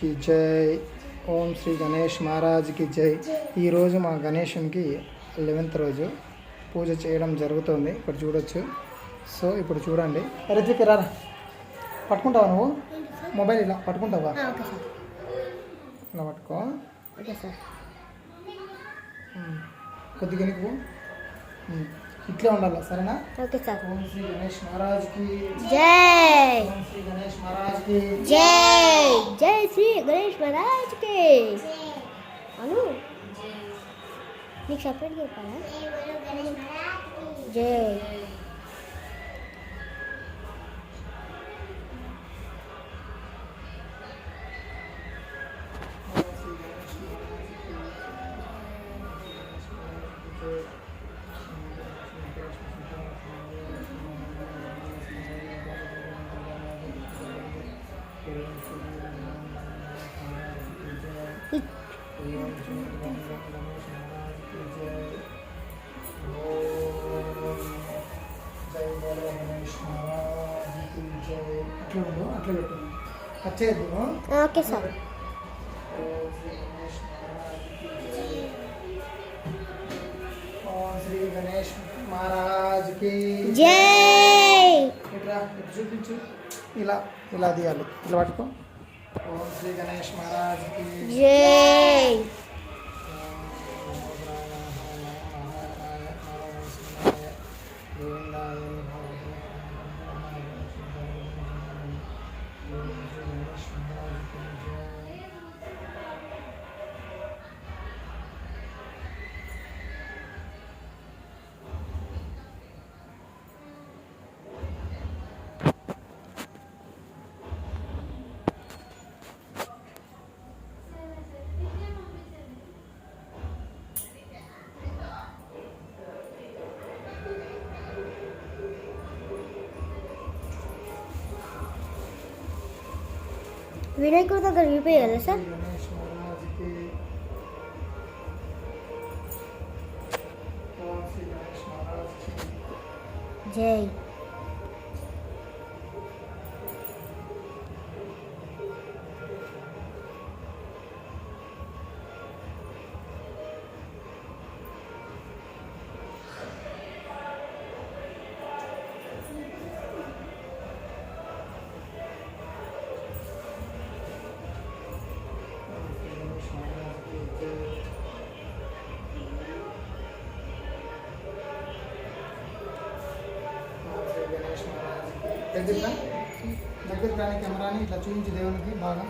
की जय। ఓం శ్రీ గణేష్ మహారాజ్కి జై. ఈరోజు మా గణేషునికి 11th రోజు పూజ చేయడం జరుగుతుంది. ఇక్కడ చూడొచ్చు. సో ఇప్పుడు చూడండి. రిత్విక్ రారా, పట్టుకుంటావా నువ్వు? మొబైల్ ఇలా పట్టుకుంటావా? ఇలా పట్టుకో. కొద్దిగా నీకు ఇట్లే ఉండాలి, సరేనా? Okay sir. ఓం శ్రీ గణేష్ మహారాజ్కి జై. ఓం శ్రీ గణేష్ మహారాజ్కి జై. జై శ్రీ గణేష్ మహారాజ్కి అను. నీకు సపరేట్గా చెప్పాలా? జై. అట్లా పెట్టు. వచ్చేది. Okay sir. ఓం శ్రీ గణేష్ మహారాజ్కి జై. ఇట్లా చూపించు. ఇలా ఇలా తీయాలి. ఇట్లా పట్టుకో. ఓం శ్రీ గణేష్ మహారాజ్కి జై. వినాయకుడి దగ్గర చూపించాలా సార్? గణేష్ మహారాజ్కి ఓం శ్రీ గణేష్ మహారాజ్కి జై. దగ్గర కానీ కెమెరాని ఇట్లా చూపించి దేవునికి బాగా.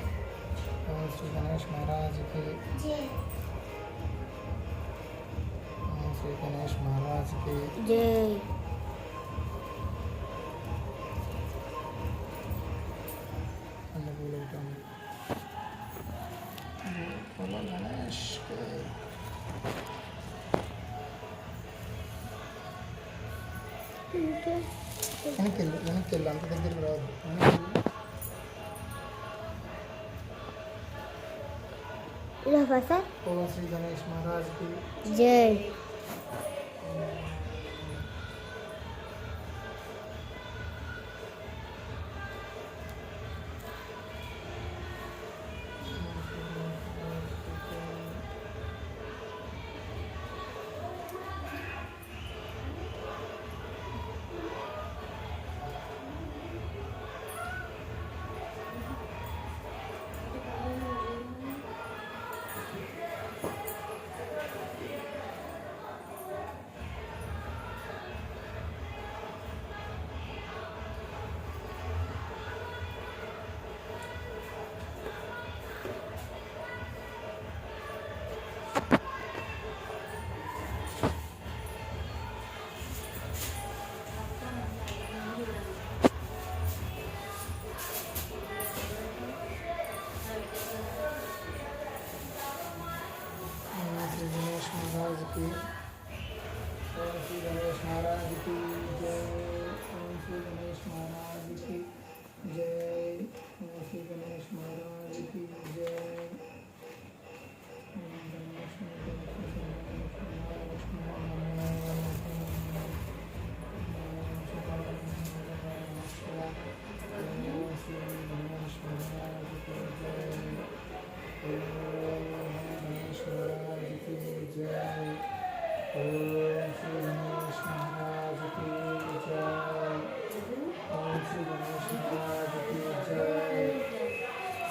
ఓం శ్రీ గణేష్ మహారాజ్కి ఓం శ్రీ గణేష్ మహారాజ్కి జై. గణేష్కి వెనక్కి వెళ్ళు, అంత దగ్గరికి రాదు. ఇలా సార్. ఓం శ్రీ గణేష్ మహారాజ్కి జై.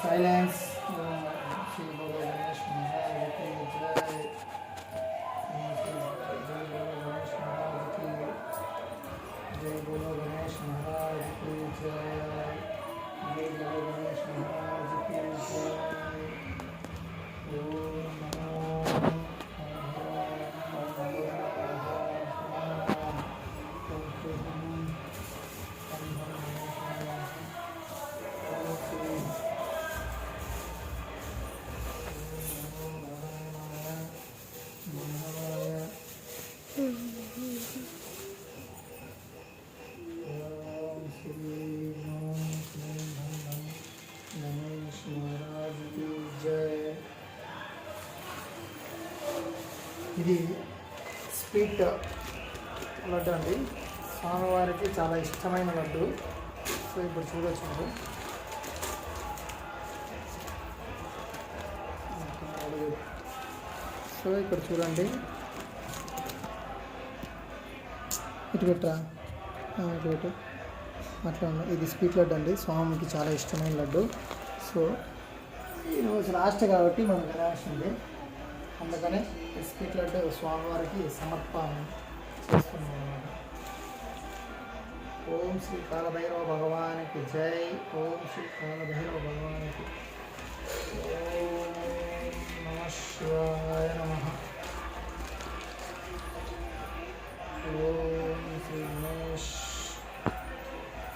సైలెన్స్. శ్రీ బోలో గణేష్ మహారాజ్కి జై. జై బోలో గణేష్ మహారాజ్కి జై. జై బోలో గణేష్ మహారాజ్కి జై. ఓం నమో గణేష్ మహారాజ్కి జై. ఇది స్వీట్ లడ్డు అండి, స్వామివారికి చాలా ఇష్టమైన లడ్డు. సో ఇప్పుడు చూడొచ్చు మీరు. సో ఇక్కడ చూడండి, ఇటు పెట్టరా, ఇటు పెట్టు, అట్లా ఉంది. ఇది స్వీట్ లడ్డు అండి, స్వామికి చాలా ఇష్టమైన లడ్డు. సో ఈరోజు లాస్ట్ కాబట్టి మనం తినాల్సింది, అందుకనే ఈ స్వీట్ లడ్డు స్వామివారికి సమర్పణ చేసుకున్నాం అన్నమాట. ఓం శ్రీ కాలభైరవ భగవానికి జై. ఓం శ్రీ కాలభైరవ భగవానికి. ఓం నమః శివాయ నమః. ఓం శ్రీ గణేష్.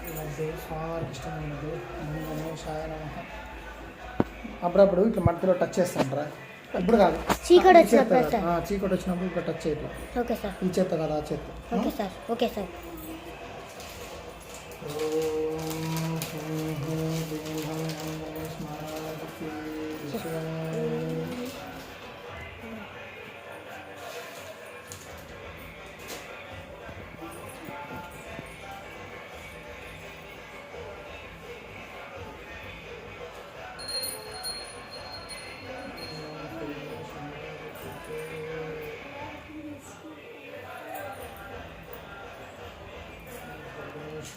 ఈ లడ్డు స్వామివారికి ఇష్టమైనది. ఓం గణేశాయ నమః. అప్పుడప్పుడు ఇట్లా మధ్యలో టచ్ చేస్తాంటారా, ఇప్పుడు కాదు, చీకటి వచ్చినప్పుడు సార్. చీకటి వచ్చినప్పుడు ఇక్కడ టచ్ చేయట్లా. Okay sir. ఈ చేత కదా, ఆ చేత. Okay sir. Okay sir. Om Shri Ganesh మహారాజ్కి జై.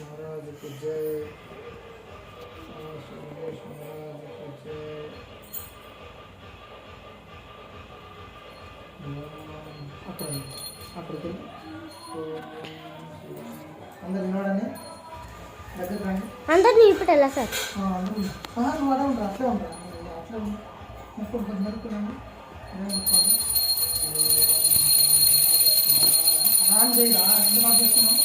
महाराज की जय. गणेश महाराज की जय. అక్కడికి అందరు వినోడని దగ్గర రండి. అందరినీ ఇప్పటెలా సార్? నువ్వు అలా ఉంటారు, అట్లే ఉంటారు, అట్లే ముక్కు నరుకున్నాను. ఆన్ చేయరా, ఎందుకు ఆఫ్ చేస్తున్నావు?